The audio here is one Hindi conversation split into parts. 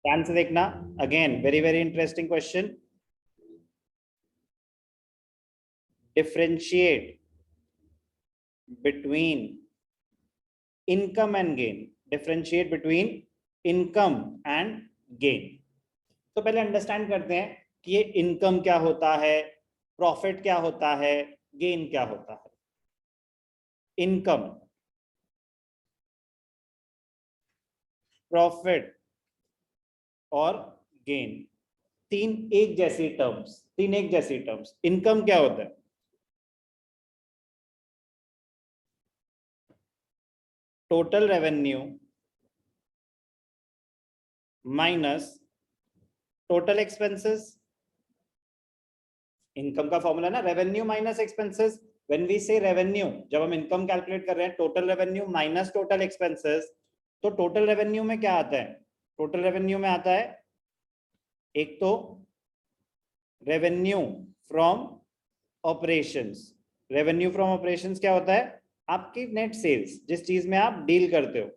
ध्यान से देखना, again very very interesting question. Differentiate between income and gain. Differentiate between income and gain. तो पहले अंडरस्टैंड करते हैं कि ये इनकम क्या होता है, प्रॉफिट क्या होता है, गेन क्या होता है। इनकम, प्रॉफिट और गेन, तीन एक जैसी टर्म्स, तीन एक जैसी टर्म्स। इनकम क्या होता है? Total revenue minus total expenses. Income का फॉर्मूला ना revenue minus expenses. When we say revenue, जब हम इनकम कैलकुलेट कर रहे हैं, total revenue minus total expenses, तो टोटल रेवेन्यू में क्या आता है? टोटल रेवेन्यू में आता है एक तो revenue from operations. Revenue from operations क्या होता है? आपकी नेट सेल्स, जिस चीज में आप डील करते हो।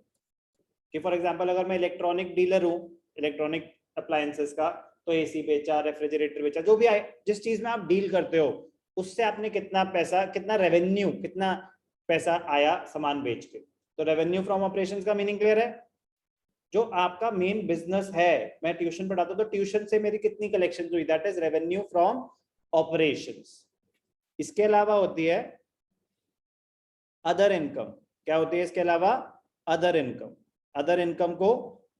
कि फॉर एग्जांपल अगर मैं इलेक्ट्रॉनिक डीलर हूं, इलेक्ट्रॉनिक अप्लायंसेस का, तो एसी बेचा, रेफ्रिजरेटर बेचा, जो भी जिस चीज में आप डील करते हो, उससे आपने कितना पैसा, कितना रेवेन्यू, कितना पैसा आया सामान बेच के। तो रेवेन्यू फ्रॉम ऑपरेशंस का मीनिंग क्लियर है? जो आपका मेन बिजनेस है, मैं ट्यूशन पढ़ाता हूं तो ट्यूशन से मेरी कितनी कलेक्शन हुई, that is revenue from operations. इसके अलावा होती है अदर इनकम। क्या होती है इसके अलावा? Other income. अदर इनकम को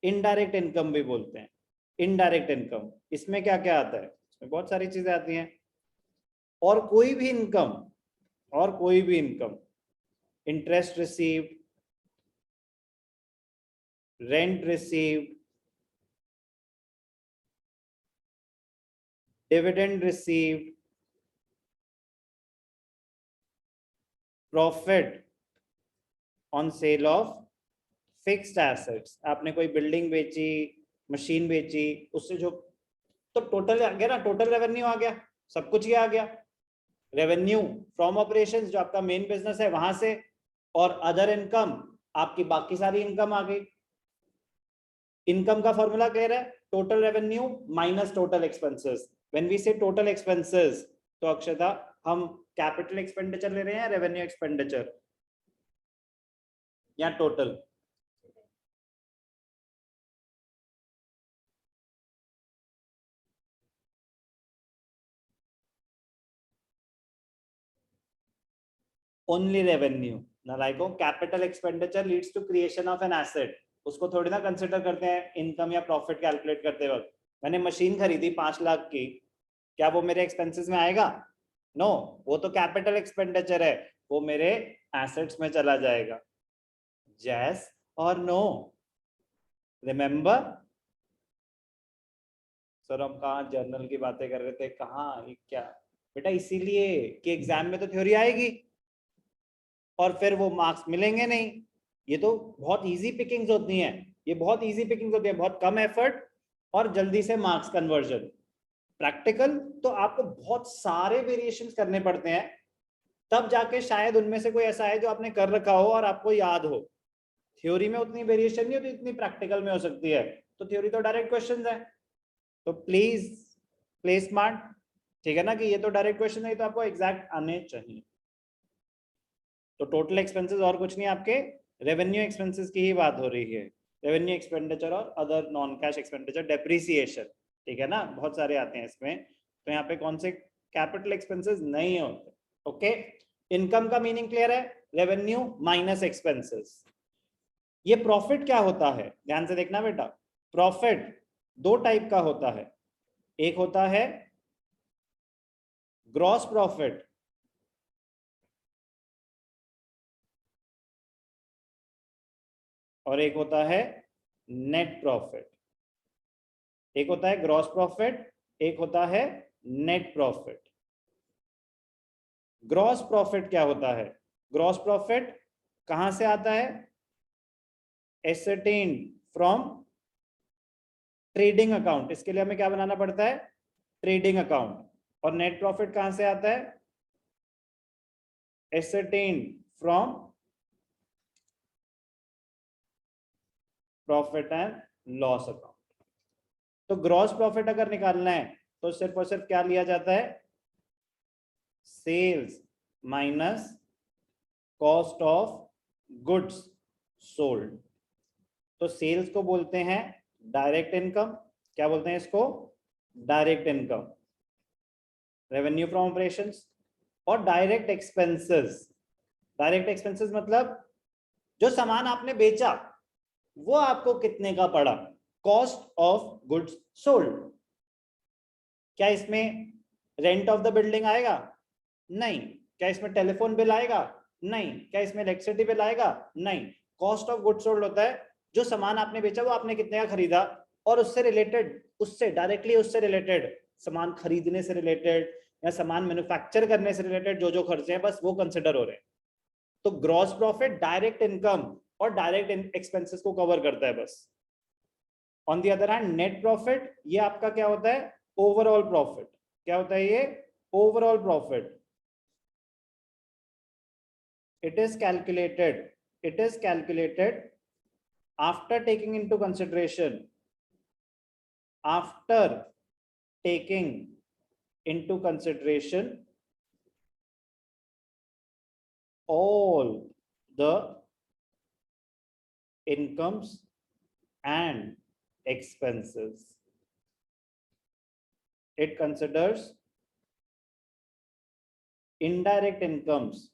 इनडायरेक्ट इनकम भी बोलते हैं। इनडायरेक्ट इनकम, इसमें क्या क्या आता है? इसमें बहुत सारी चीजें आती हैं। और कोई भी इनकम, और कोई भी income, interest received, rent received, dividend received, profit on sale of fixed assets. आपने कोई बिल्डिंग बेची, मशीन बेची, उससे जो, तो टोटल आ गया ना, टोटल रेवेन्यू आ गया, सब कुछ ये आ गया। रेवेन्यू फ्रॉम ऑपरेशंस जो आपका मेन बिजनेस है वहां से, और अदर इनकम आपकी बाकी सारी इनकम आ गई। इनकम का फॉर्मूला क्लियर है? Total revenue minus total expenses. When we say total expenses, तो अक्षता हम कैपिटल एक्सपेंडिचर ले रहे हैं, रेवेन्यू एक्सपेंडिचर, या टोटल? Only revenue. नालायको, capital expenditure leads to creation of an asset, उसको थोड़ी ना कंसिडर करते हैं इनकम या प्रॉफिट कैलकुलेट करते वक्त। मैंने मशीन खरीदी 5 लाख की, क्या वो मेरे एक्सपेंसेस में आएगा? नो, वो तो कैपिटल एक्सपेंडिचर है, वो मेरे एसेट्स में चला जाएगा। यस और नो? रिमेंबर सर, हम कहाँ जर्नल की बातें कर रहे थे, कहाँ ये क्या बेटा? इसीलिए कि एग्जाम में तो थ्योरी आएगी और फिर वो मार्क्स मिलेंगे नहीं। ये तो बहुत इजी पिकिंग्स होती हैं, ये बहुत इजी पिकिंग्स होती है, बहुत कम एफर्ट और जल्दी से मार्क्स कन्वर्जन। प्रैक्टिकल तो आपको बहुत सारे वेरिएशंस करने पड़ते हैं, तब जाके शायद उनमें से कोई ऐसा है जो आपने कर रखा हो और आपको याद हो। थ्योरी में उतनी वेरिएशन नहीं होती, इतनी प्रैक्टिकल में हो सकती है। तो थ्योरी तो डायरेक्ट क्वेश्चंस है, तो प्लीज प्ले स्मार्ट, ठीक है ना? कि ये तो डायरेक्ट क्वेश्चन है, तो आपको एग्जैक्ट आने चाहिए। तो टोटल एक्सपेंसेस और कुछ नहीं, आपके रेवेन्यू एक्सपेंसेस की ही बात हो रही है। रेवेन्यू एक्सपेंडिचर और other non cash expenditure, depreciation, ठीक है ना? बहुत सारे आते हैं इसमें, तो यहाँ पे कौन से कैपिटल एक्सपेंसेस नहीं होते। ओके, इनकम का मीनिंग क्लियर है? Revenue minus expenses. ये प्रॉफिट क्या होता है, ध्यान से देखना बेटा। प्रॉफिट दो टाइप का होता है, एक होता है ग्रॉस प्रॉफिट, और एक होता है नेट प्रॉफिट। एक होता है ग्रॉस प्रॉफिट, एक होता है नेट प्रॉफिट। ग्रॉस प्रॉफिट क्या होता है? ग्रॉस प्रॉफिट कहां से आता है? Ascertained from trading account. इसके लिए हमें क्या बनाना पड़ता है? Trading account. और नेट प्रॉफिट कहां से आता है? Ascertained from profit and loss account. तो ग्रॉस प्रॉफिट अगर निकालना है तो सिर्फ और सिर्फ क्या लिया जाता है, sales minus cost of goods sold. तो सेल्स को बोलते हैं डायरेक्ट इनकम, क्या बोलते हैं इसको, direct income, revenue from operations. और डायरेक्ट एक्सपेंसेस, डायरेक्ट एक्सपेंसेस मतलब जो सामान आपने बेचा वो आपको कितने का पड़ा, कॉस्ट ऑफ गुड्स सोल्ड। क्या इसमें रेंट ऑफ द बिल्डिंग आएगा, नहीं। क्या इसमें टेलीफोन बिल आएगा, नहीं। क्या इसमें इलेक्ट्रिसिटी बिल आएगा, नहीं। कॉस्ट ऑफ गुड्स सोल्ड होता है जो सामान आपने बेचा वो आपने कितने का खरीदा, और उससे रिलेटेड, उससे डायरेक्टली उससे रिलेटेड, सामान खरीदने से रिलेटेड या सामान मैन्युफैक्चर करने से रिलेटेड जो जो खर्चे हैं बस वो कंसिडर हो रहे हैं। तो ग्रॉस प्रॉफिट डायरेक्ट इनकम और डायरेक्ट एक्सपेंसेस को कवर करता है बस। On the other hand net profit ये आपका क्या होता है, ओवरऑल प्रॉफिट। क्या होता है ये, overall profit. it is calculated after taking into consideration, after taking into consideration all the incomes and expenses. It considers indirect incomes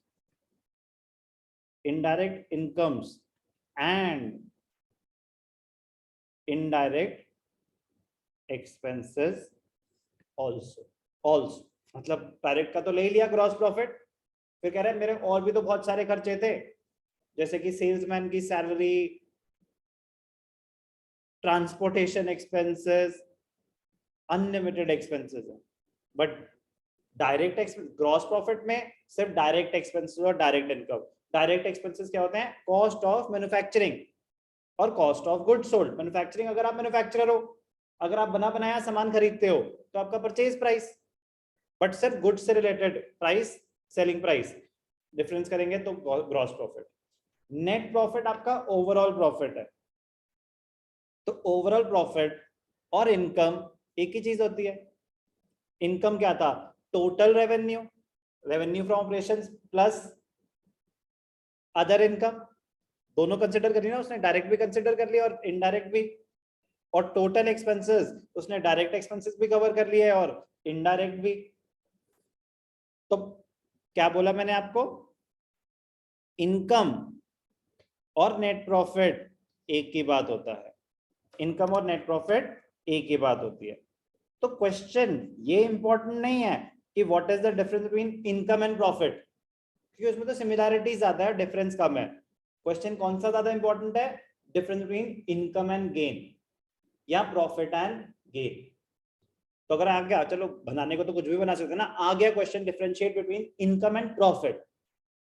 and indirect expenses also मतलब डायरेक्ट का तो ले लिया ग्रॉस प्रॉफिट, फिर कह रहे हैं मेरे और भी तो बहुत सारे खर्चे थे, जैसे कि सेल्समैन की salary, transportation expenses, unlimited expenses है। But direct expense, gross profit में सिर्फ डायरेक्ट एक्सपेंसेस और डायरेक्ट इनकम। डायरेक्ट एक्सपेंसेस क्या होते हैं, कॉस्ट ऑफ मैन्युफैक्चरिंग और cost of goods sold. Manufacturing, अगर आप मैन्युफैक्चरर हो, अगर आप बना बनाया सामान खरीदते हो तो आपका परचेज प्राइस, बट सिर्फ गुड्स से related price, selling price difference करेंगे तो ग्रॉस प्रॉफिट। नेट प्रॉफिट आपका ओवरऑल प्रॉफिट है। तो ओवरऑल प्रॉफिट और इनकम एक ही चीज होती है। इनकम क्या था, total revenue, revenue from operations plus other income, दोनों कंसिडर कर लिया उसने, डायरेक्ट भी कंसिडर कर लिया और इनडायरेक्ट भी। और टोटल एक्सपेंसेस उसने डायरेक्ट एक्सपेंसेस भी कवर कर लिए और इनडायरेक्ट भी। तो क्या बोला मैंने आपको, इनकम और नेट प्रॉफिट एक ही बात होता है, इनकम और नेट प्रॉफिट एक ही बात होती है। तो क्वेश्चन ये इंपॉर्टेंट नहीं है कि what is the difference between income and profit, क्योंकि उसमें तो सिमिलैरिटी ज्यादा है, डिफरेंस कम है। क्वेश्चन कौन सा ज्यादा इंपॉर्टेंट है, difference between income and gain या प्रॉफिट एंड गेन। तो अगर आ गया, चलो बनाने को तो कुछ भी बना सकते हैं ना, आ गया question differentiate between income and profit,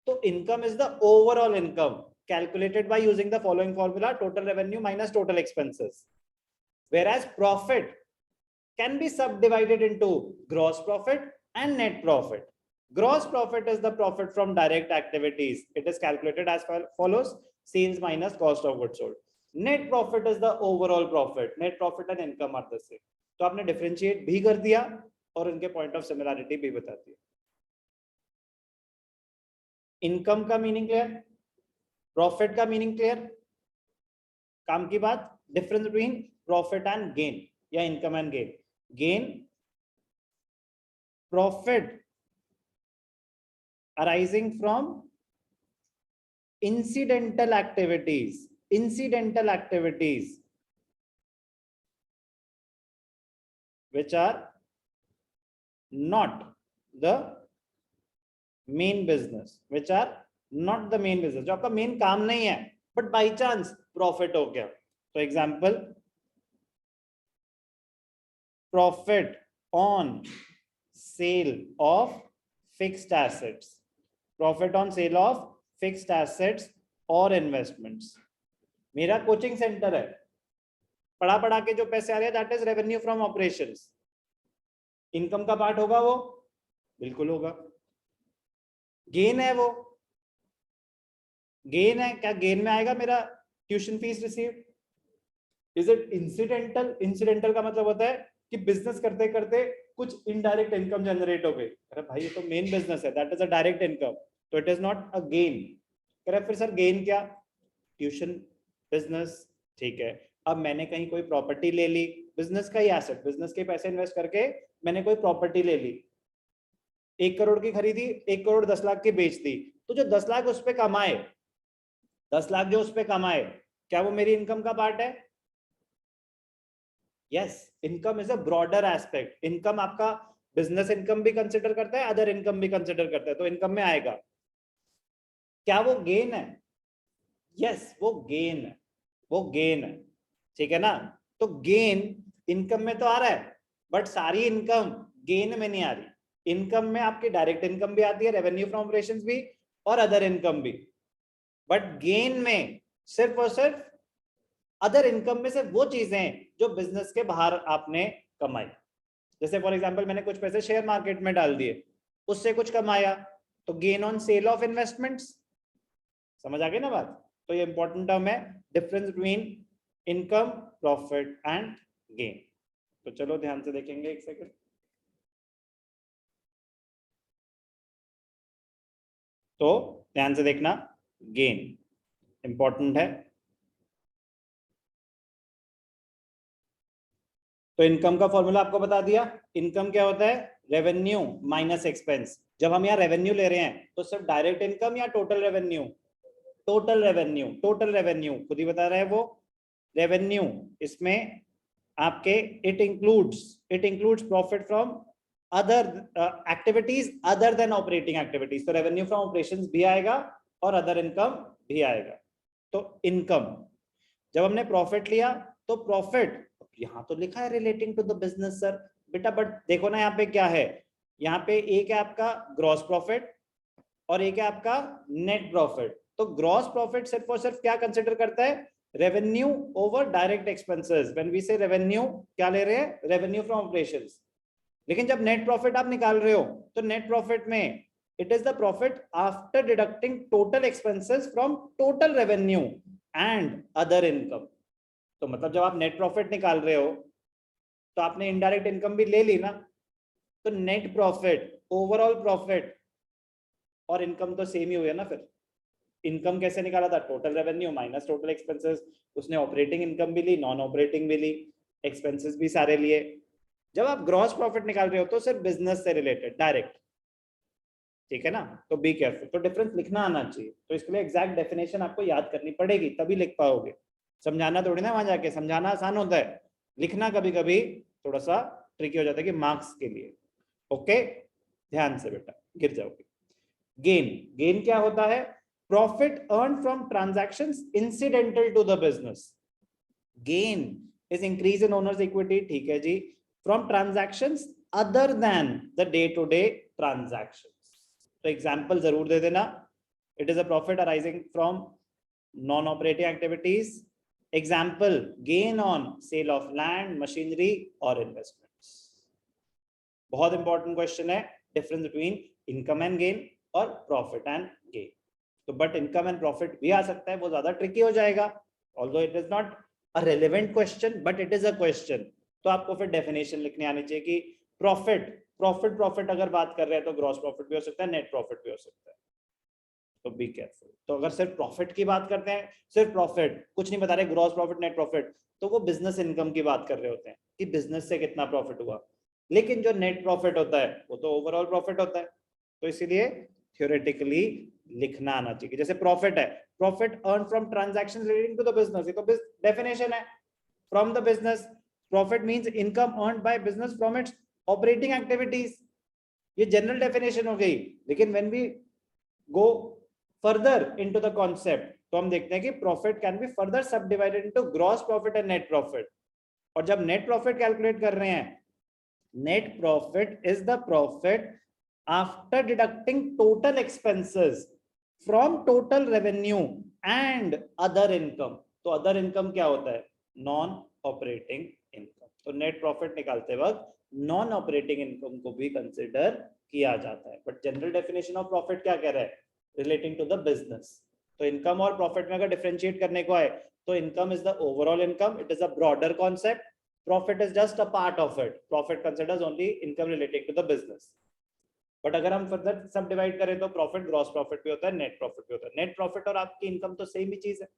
तो income is the overall income calculated by using the following formula, total revenue minus total expenses, whereas profit can be subdivided into gross profit and net profit. Gross profit is the profit from direct activities. It is calculated as follows: sales minus cost of goods sold. Net profit is the overall profit. Net profit and income are the same. तो आपने डिफरेंशिएट भी कर दिया और उनके पॉइंट ऑफ सिमिलैरिटी भी बता दिया। इनकम का मीनिंग क्लियर, प्रॉफिट का मीनिंग क्लियर, काम की बात। Difference between profit and gain या income and gain, gain profit arising from incidental activities, which are not the main business, जो आपका मेन काम नहीं है बट बाई चांस प्रॉफिट हो गया। तो example, profit on sale of fixed assets, profit on sale of fixed assets और इन्वेस्टमेंट्स। मेरा कोचिंग सेंटर है, पढ़ा पढ़ा के जो पैसे आ रहे हैं that is revenue from operations. Income का पार्ट होगा वो, बिल्कुल होगा। गेन है वो, गेन है, क्या गेन में आएगा मेरा tuition fees receive, is it incidental? Incidental का मतलब होता है कि बिजनेस करते करते कुछ इनडायरेक्ट इनकम जनरेट हो गई। अरे भाई ये तो मेन बिजनेस है, that is a direct income, तो it is not a gain. कह रहे फिर सर गेन क्या? ट्यूशन बिजनेस, ठीक है। अब मैंने कहीं कोई प्रॉपर्टी ले ली, बिजनेस का ही एसेट, बिजनेस के पैसे इन्वेस्ट करके मैंने कोई प्रॉपर्टी ले ली, 1 करोड़ की खरीदी, 1 करोड़ 10 लाख की बेच दी, तो जो 10 लाख उस पर कमाए, 10 लाख जो उस पर कमाए, क्या वो मेरी इनकम का पार्ट है? Yes, income is a broader aspect. Income आपका बिजनेस इनकम भी कंसिडर करता है, अदर इनकम भी कंसिडर करता है, तो इनकम में आएगा। क्या वो गेन है? यस, वो गेन है, वो गेन है, ठीक है ना। तो गेन इनकम में तो आ रहा है, बट सारी इनकम गेन में नहीं आ रही। इनकम में आपकी डायरेक्ट इनकम भी आती है, रेवेन्यू फ्रॉम ऑपरेशंस भी, और अदर इनकम भी, बट गेन में सिर्फ और सिर्फ अदर इनकम में से वो चीजें जो बिजनेस के बाहर आपने कमाई। जैसे फॉर एग्जांपल मैंने कुछ पैसे शेयर मार्केट में डाल दिए, उससे कुछ कमाया, तो gain on sale of investments. समझ आ गई ना बात? तो ये इंपॉर्टेंट टर्म है, difference between income, profit and gain. तो चलो ध्यान से देखेंगे एक सेकंड। तो ध्यान से देखना, गेन इंपॉर्टेंट है। तो इनकम का फॉर्मूला आपको बता दिया। इनकम क्या होता है? Revenue minus expense. जब हम यहाँ रेवेन्यू ले रहे हैं तो सिर्फ डायरेक्ट इनकम या total revenue? Total revenue, total revenue खुद ही बता रहा है वो। रेवेन्यू इसमें आपके it includes profit from other activities other than operating activities. तो रेवेन्यू फ्रॉम ऑपरेशंस भी आएगा और अदर इनकम भी आएगा। तो इनकम, जब हमने प्रॉफिट लिया तो प्रॉफिट यहाँ तो लिखा है relating to the business sir बेटा, बट देखो ना यहाँ पे क्या है, यहाँ पे एक है आपका ग्रॉस प्रॉफिट और एक है आपका नेट प्रॉफिट। तो ग्रॉस प्रॉफिट सिर्फ और सिर्फ क्या कंसिडर करता है? Revenue over direct expenses. When we say revenue, क्या ले रहे हैं? Revenue from operations. लेकिन जब नेट प्रॉफिट आप निकाल रहे हो तो नेट प्रॉफिट में it is the profit after deducting total expenses from total revenue and other income. तो मतलब जब आप नेट प्रॉफिट निकाल रहे हो तो आपने इनडायरेक्ट इनकम भी ले ली ना, तो नेट प्रॉफिट, ओवरऑल प्रॉफिट और इनकम तो सेम ही हुआ ना। फिर इनकम कैसे निकाला था? Total revenue minus total expenses. उसने ऑपरेटिंग इनकम भी ली, नॉन ऑपरेटिंग भी ली, एक्सपेंसेस भी सारे लिए। जब आप ग्रॉस प्रॉफिट निकाल रहे हो तो सिर्फ बिजनेस से रिलेटेड डायरेक्ट, ठीक है ना। तो बी केयरफुल, तो डिफरेंस लिखना आना चाहिए। तो इसके लिए एग्जैक्ट डेफिनेशन आपको याद करनी पड़ेगी, तभी लिख पाओगे। समझाना थोड़ी ना वहां जाके, समझाना आसान होता है, लिखना कभी कभी थोड़ा सा ट्रिकी हो जाता है कि मार्क्स के लिए। ओके, ध्यान से बेटा, गिर जाओगे। गेन, गेन क्या होता है? Profit earn from transactions incidental to the business. Gain is increase in owner's equity, ठीक है जी, from transactions other than the day to day transactions. तो एग्जांपल जरूर दे देना। It is a profit arising from non operating activities. Example, gain on sale of land, machinery और इन्वेस्टमेंट्स। बहुत इंपॉर्टेंट क्वेश्चन है, difference between income and gain और प्रॉफिट एंड गेन। तो बट इनकम एंड प्रॉफिट भी आ सकता है, वो ज्यादा ट्रिकी हो जाएगा। Although it is not a relevant question but it is a question. तो आपको फिर डेफिनेशन लिखने आनी चाहिए कि प्रॉफिट प्रॉफिट प्रॉफिट अगर बात कर रहे हैं तो ग्रॉस प्रॉफिट भी हो सकता है, नेट प्रॉफिट भी हो सकता है। तो बी केयरफुल। तो अगर सिर्फ प्रॉफिट की बात करते हैं, सिर्फ प्रॉफिट, कुछ नहीं बता रहे ग्रॉस प्रॉफिट नेट प्रॉफिट, तो वो बिजनेस इनकम की बात कर रहे होते हैं कि बिजनेस से कितना प्रॉफिट हुआ। लेकिन जो नेट प्रॉफिट होता है वो तो ओवरऑल प्रॉफिट होता है। तो इसीलिए थ्योरेटिकली लिखना आना चाहिए। जैसे प्रॉफिट है, profit earn from transactions relating to the business, ये तो डेफिनेशन है, from the business. Profit means income earned by business from its operating activities. ये जनरल डेफिनेशन हो गई। लेकिन when we go further into the concept तो हम देखते हैं कि profit can be further subdivided into gross profit and net profit. और जब नेट प्रॉफिट कैलकुलेट कर रहे हैं, net profit is the profit after deducting total expenses from total revenue and other income। तो अदर इनकम क्या होता है? Non operating income. तो नेट प्रॉफिट निकालते वक्त नॉन ऑपरेटिंग इनकम को भी कंसिडर किया जाता है। But general definition of profit क्या कह रहा है? Relating to the business. तो इनकम और प्रॉफिट में अगर डिफरेंशिएट करने को आए तो income is the overall income, it is a broader concept, profit is just a part of it, profit considers only income related to the business. But अगर हम फर्दर सब डिवाइड करें तो प्रॉफिट ग्रॉस प्रॉफिट भी होता है, नेट प्रॉफिट भी होता है। नेट प्रॉफिट और आपकी इनकम तो सेम ही चीज है,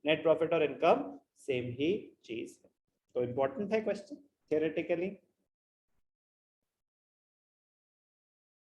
नेट प्रॉफिट और इनकम सेम ही चीज है। तो इंपॉर्टेंट है क्वेश्चन थियोरेटिकली।